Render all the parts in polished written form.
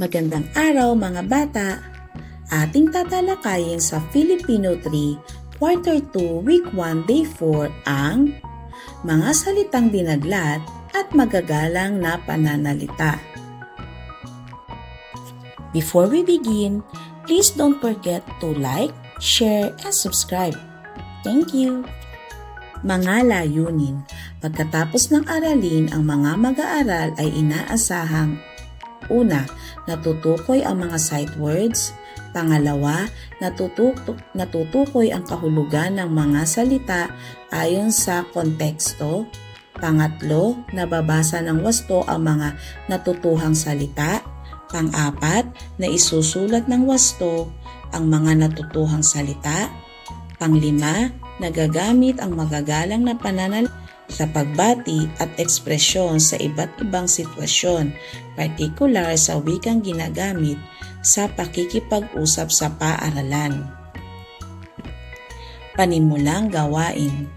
Magandang araw mga bata! Ating tatalakayin sa Filipino 3, Quarter 2, Week 1, Day 4 ang mga salitang dinaglat at magagalang na pananalita. Before we begin, please don't forget to like, share, and subscribe. Thank you! Mga layunin. Pagkatapos ng aralin, ang mga mag-aaral ay inaasahang una, natutukoy ang mga sight words. Pangalawa, natutukoy ang kahulugan ng mga salita ayon sa konteksto. Pangatlo, nababasa ng wasto ang mga natutuhang salita. Pang-apat, na isusulat ng wasto ang mga natutuhang salita. Panglima, nagagamit ang magagalang na pananalita sa pagbati at ekspresyon sa iba't ibang sitwasyon, partikular sa wikang ginagamit sa pakikipag-usap sa paaralan. Panimulang gawain.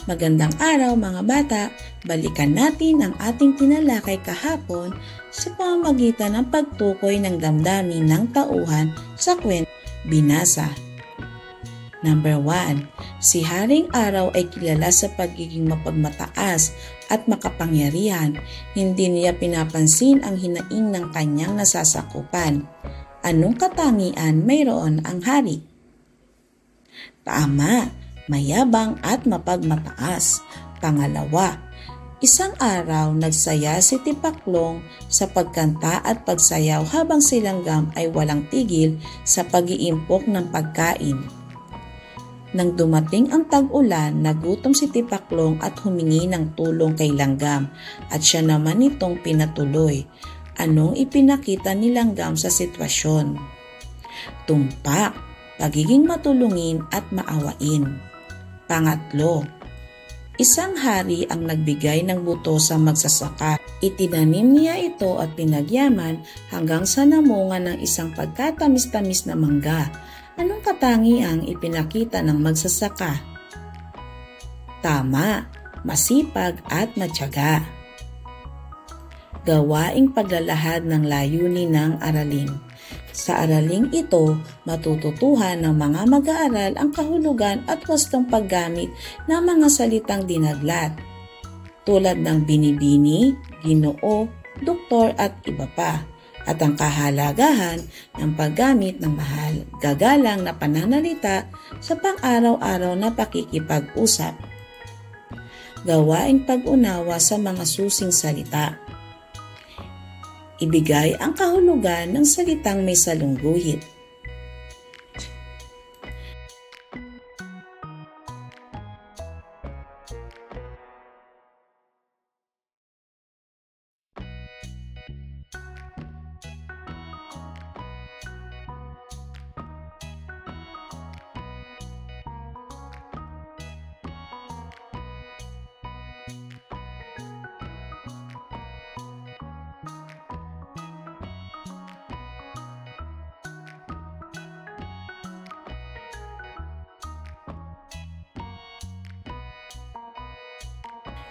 Magandang araw mga bata! Balikan natin ang ating tinalakay kahapon sa pamamagitan ng pagtukoy ng damdamin ng tauhan sa kwento binasa. Number 1. Si Haring Araw ay kilala sa pagiging mapagmataas at makapangyarihan. Hindi niya pinapansin ang hinaing ng kanyang nasasakupan. Anong katangian mayroon ang hari? Tama, mayabang at mapagmataas. Pangalawa, isang araw nagsaya si Tipaklong sa pagkanta at pagsayaw habang si Langgam ay walang tigil sa pag-iimpok ng pagkain. Nang dumating ang tag-ulan, nagutom si Tipaklong at humingi ng tulong kay Langgam at siya naman itong pinatuloy. Anong ipinakita ni Langgam sa sitwasyon? Tumpak, pagiging matulungin at maawain. Pangatlo, isang hari ang nagbigay ng buto sa magsasaka. Itinanim niya ito at pinagyaman hanggang sa namunga ng isang pagkatamis-tamis na mangga. Anong katangiang ipinakita ng magsasaka? Tama, masipag at matyaga. Gawaing paglalahad ng layunin ng aralin. Sa araling ito, matututuhan ng mga mag-aaral ang kahulugan at wastong paggamit ng mga salitang dinaglat, tulad ng binibini, ginoo, doktor at iba pa, at ang kahalagahan ng paggamit ng gagalang na pananalita sa pang-araw-araw na pakikipag-usap. Gawaing pag-unawa sa mga susing salita. Ibigay ang kahulugan ng salitang may salungguhit.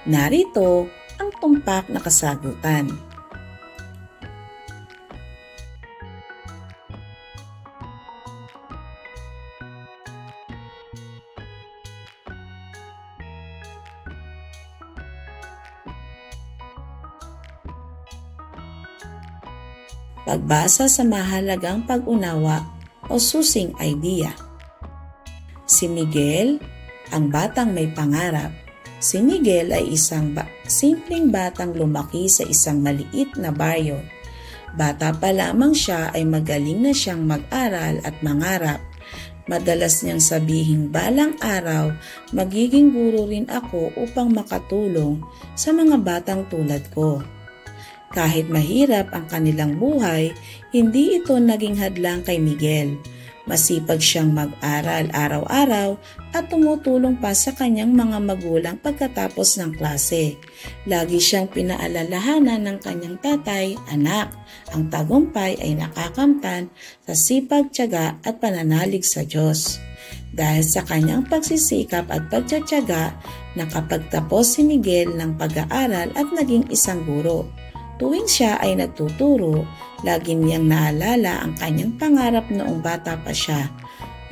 Narito ang tumpak na kasagutan. Pagbasa sa mahalagang pag-unawa o susing idea. Si Miguel, ang batang may pangarap. Si Miguel ay isang simpleng batang lumaki sa isang maliit na baryo. Bata pa lamang siya ay magaling na siyang mag-aral at mangarap. Madalas niyang sabihin, balang araw, magiging guro rin ako upang makatulong sa mga batang tulad ko. Kahit mahirap ang kanilang buhay, hindi ito naging hadlang kay Miguel. Masipag siyang mag-aral araw-araw at tumutulong pa sa kanyang mga magulang pagkatapos ng klase. Lagi siyang pinaalalahanan ng kanyang tatay, anak, ang tagumpay ay nakakamtan sa sipag, tiyaga at pananalig sa Diyos. Dahil sa kanyang pagsisikap at pagtitiyaga, nakapagtapos si Miguel ng pag-aaral at naging isang guro. Tuwing siya ay nagtuturo, lagi niyang naalala ang kanyang pangarap noong bata pa siya.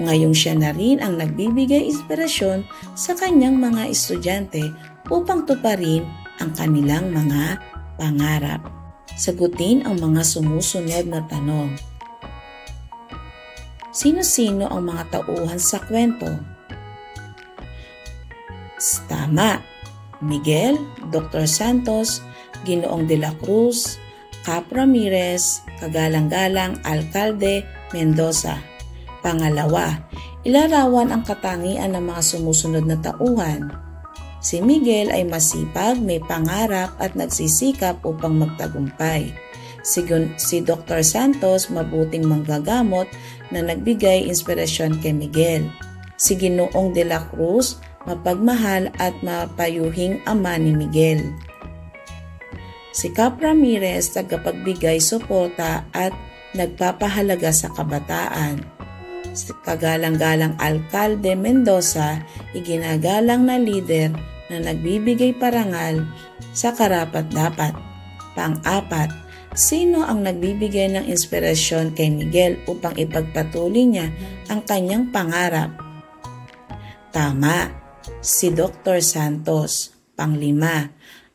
Ngayong siya na rin ang nagbibigay inspirasyon sa kanyang mga estudyante upang tuparin ang kanilang mga pangarap. Sagutin ang mga sumusunod na tanong. Sino-sino ang mga tauhan sa kwento? Tama. Miguel, Dr. Santos, Ginoong de la Cruz, Cap Ramirez, Kagalang-galang Alcalde Mendoza. Pangalawa, ilarawan ang katangian ng mga sumusunod na tauhan. Si Miguel ay masipag, may pangarap at nagsisikap upang magtagumpay. Si Dr. Santos mabuting manggagamot na nagbigay inspirasyon kay Miguel. Si Ginoong de la Cruz mapagmahal at mapayuhing ama ni Miguel. Si Cap Ramirez tagapagbigay suporta at nagpapahalaga sa kabataan. Si Kagalang-galang Alcalde Mendoza, iginagalang na lider na nagbibigay parangal sa karapat-dapat. Pang-apat, sino ang nagbibigay ng inspirasyon kay Miguel upang ipagpatuloy niya ang kanyang pangarap? Tama, si Dr. Santos. Panglima,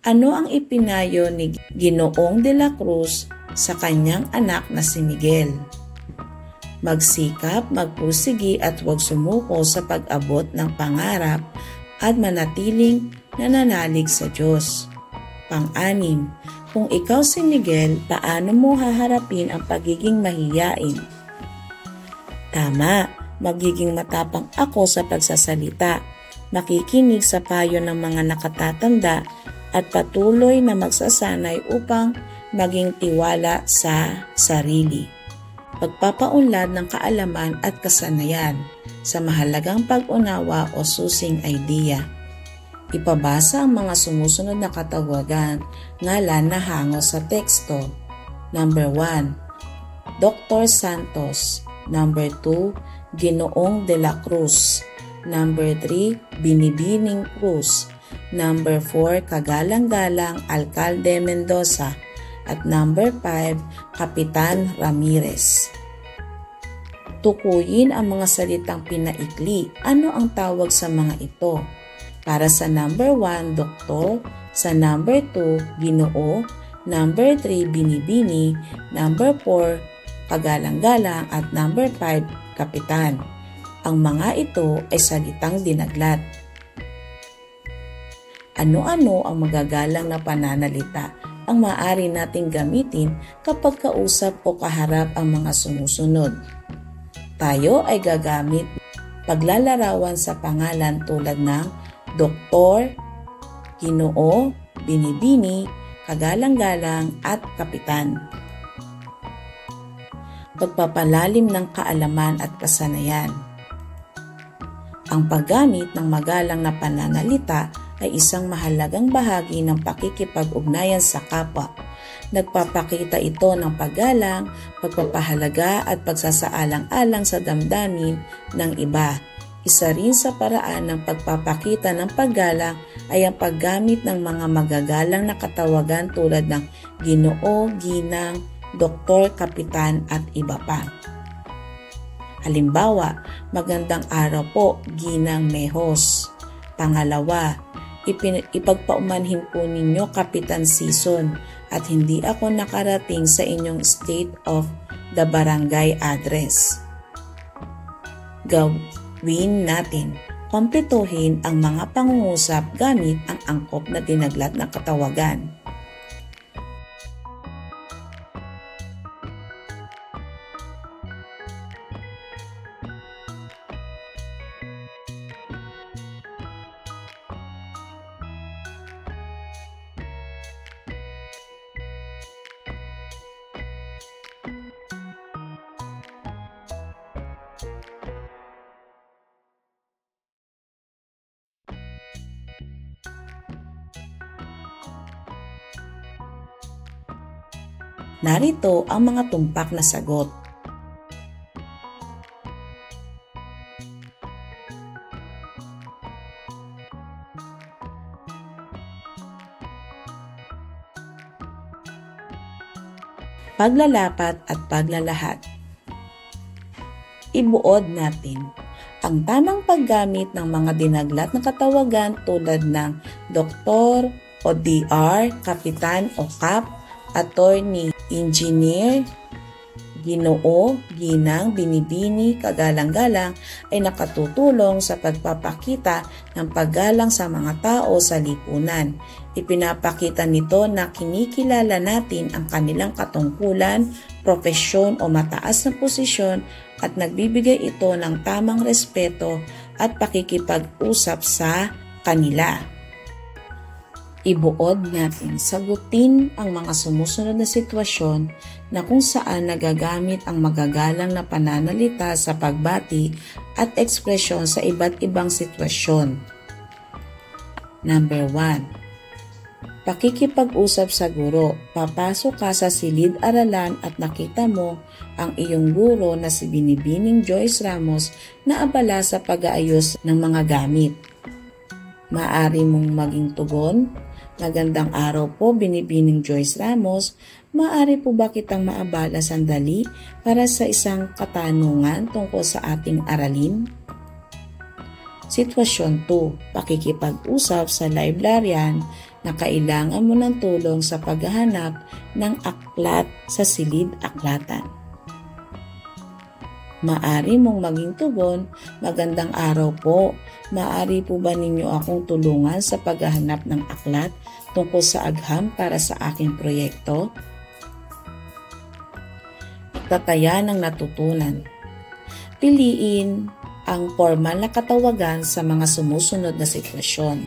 ano ang ipinayo ni Ginoong de la Cruz sa kanyang anak na si Miguel? Magsikap, magpursigi at huwag sumuko sa pag-abot ng pangarap at manatiling nananalig sa Diyos. Pang-anim, kung ikaw si Miguel, paano mo haharapin ang pagiging mahiyain? Tama, magiging matapang ako sa pagsasalita, makikinig sa payo ng mga nakatatanda at patuloy na magsasanay upang maging tiwala sa sarili. Pagpapaunlad ng kaalaman at kasanayan sa mahalagang pag-unawa o susing idea. Ipabasa ang mga sumusunod na katawagan, ngalan na hango sa teksto. Number 1, Dr. Santos. Number 2, Ginoong de la Cruz. Number 3, Binibining Cruz. Number 4, Kagalang-galang Alcalde Mendoza. At number 5, Kapitan Ramirez. Tukuyin ang mga salitang pinaikli. Ano ang tawag sa mga ito? Para sa number 1, Doktor. Sa number 2, Ginoo. Number 3, Binibini. Number 4, Kagalang-galang. At number 5, Kapitan. Ang mga ito ay salitang dinaglat. Ano-ano ang magagalang na pananalita ang maaari nating gamitin kapag kausap o kaharap ang mga sumusunod? Tayo ay gagamit paglalarawan sa pangalan tulad ng Doktor, Ginoo, Binibini, Kagalang-galang at Kapitan. Pagpapalalim ng kaalaman at kasanayan. Ang paggamit ng magalang na pananalita ay isang mahalagang bahagi ng pakikipag-ugnayan sa kapwa. Nagpapakita ito ng paggalang, pagpapahalaga at pagsasaalang-alang sa damdamin ng iba. Isa rin sa paraan ng pagpapakita ng paggalang ay ang paggamit ng mga magagalang na katawagan tulad ng Ginoo, Ginang, Doktor, Kapitan at iba pa. Halimbawa, magandang araw po, Ginang Mehos. Pangalawa, ipagpaumanhin po ninyo Kapitan Sison at hindi ako nakarating sa inyong state of the barangay address. Gawin natin. Kompletuhin ang mga pangungusap gamit ang angkop na dinaglat na katawagan. Narito ang mga tumpak na sagot. paglalapat at paglalahat. Ibuod natin ang tamang paggamit ng mga dinaglat na katawagan tulad ng doktor o DR, kapitan o kap, attorney, engineer, Ginoo, ginang, binibini, kagalang-galang ay nakatutulong sa pagpapakita ng paggalang sa mga tao sa lipunan. Ipinapakita nito na kinikilala natin ang kanilang katungkulan, propesyon o mataas na posisyon at nagbibigay ito ng tamang respeto at pakikipag-usap sa kanila. Ibuod natin sagutin ang mga sumusunod na sitwasyon na kung saan nagagamit ang magagalang na pananalita sa pagbati at ekspresyon sa iba't ibang sitwasyon. Number 1. Pakikipag-usap sa guro. Papasok ka sa silid-aralan at nakita mo ang iyong guro na si Binibining Joyce Ramos na abala sa pag-aayos ng mga gamit. Maaari mong maging tugon, "Magandang araw po, Binibining Joyce Ramos. Maaari po ba kitang maabala sandali para sa isang katanungan tungkol sa ating aralin?" Sitwasyon 2. Pakikipag-usap sa librarian na kailangan mo ng tulong sa paghahanap ng aklat sa silid-aklatan. Maaari mong maging tugon, "Magandang araw po. Maaari po ba ninyo akong tulungan sa paghahanap ng aklat tungkol sa agham para sa aking proyekto?" Tatayan ng natutunan. Piliin ang formal na katawagan sa mga sumusunod na sitwasyon.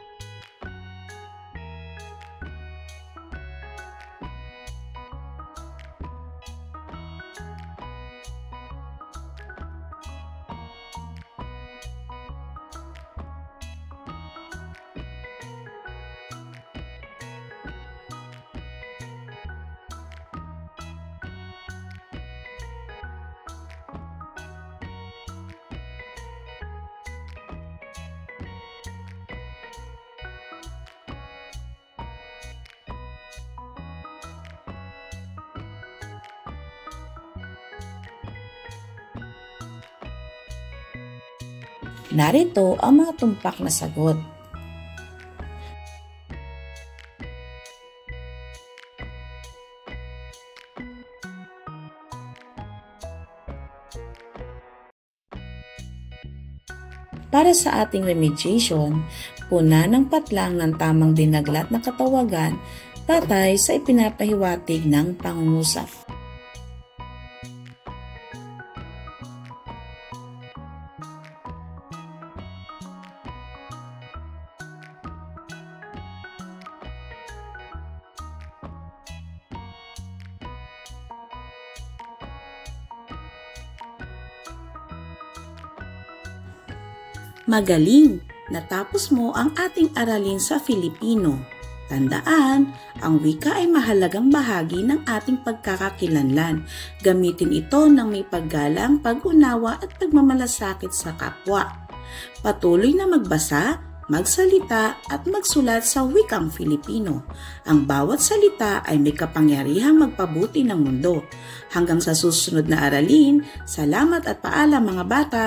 Narito ang mga tumpak na sagot. Para sa ating remediation, puna ng patlang ng tamang dinaglat na katawagan batay sa ipinapahiwatig ng pangungusap. Magaling! Natapos mo ang ating aralin sa Filipino. Tandaan, ang wika ay mahalagang bahagi ng ating pagkakakilanlan. Gamitin ito ng may paggalang, pag-unawa at pagmamalasakit sa kapwa. Patuloy na magbasa, magsalita at magsulat sa wikang Filipino. Ang bawat salita ay may kapangyarihang magpabuti ng mundo. Hanggang sa susunod na aralin, salamat at paalam mga bata!